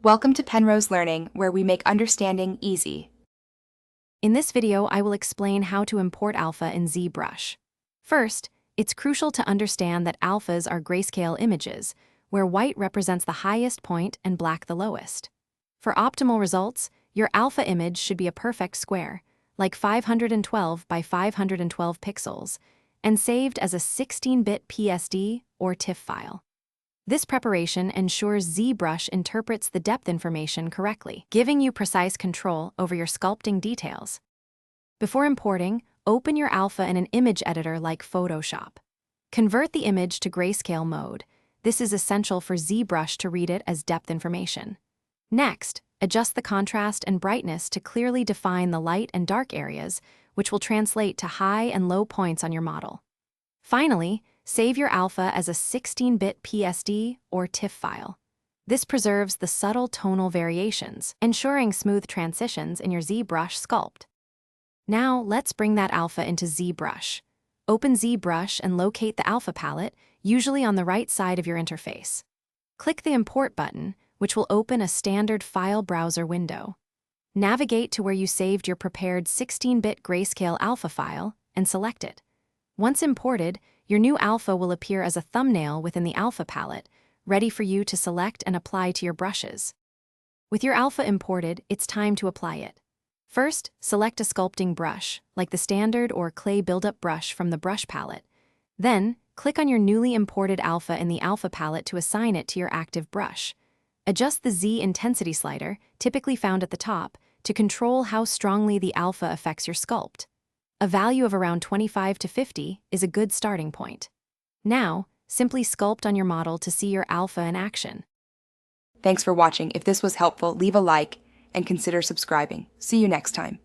Welcome to Penrose Learning, where we make understanding easy. In this video, I will explain how to import alpha in ZBrush. First, it's crucial to understand that alphas are grayscale images, where white represents the highest point and black the lowest. For optimal results, your alpha image should be a perfect square, like 512 by 512 pixels, and saved as a 16-bit PSD or TIFF file. This preparation ensures ZBrush interprets the depth information correctly, giving you precise control over your sculpting details. Before importing, open your alpha in an image editor like Photoshop. Convert the image to grayscale mode. This is essential for ZBrush to read it as depth information. Next, adjust the contrast and brightness to clearly define the light and dark areas, which will translate to high and low points on your model. Finally, save your alpha as a 16-bit PSD or TIFF file. This preserves the subtle tonal variations, ensuring smooth transitions in your ZBrush sculpt. Now, let's bring that alpha into ZBrush. Open ZBrush and locate the alpha palette, usually on the right side of your interface. Click the Import button, which will open a standard file browser window. Navigate to where you saved your prepared 16-bit grayscale alpha file and select it. Once imported, your new alpha will appear as a thumbnail within the alpha palette, ready for you to select and apply to your brushes. With your alpha imported, it's time to apply it. First, select a sculpting brush, like the standard or clay buildup brush from the brush palette. Then, click on your newly imported alpha in the alpha palette to assign it to your active brush. Adjust the Z intensity slider, typically found at the top, to control how strongly the alpha affects your sculpt. A value of around 25 to 50 is a good starting point. Now, simply sculpt on your model to see your alpha in action. Thanks for watching. If this was helpful, leave a like and consider subscribing. See you next time.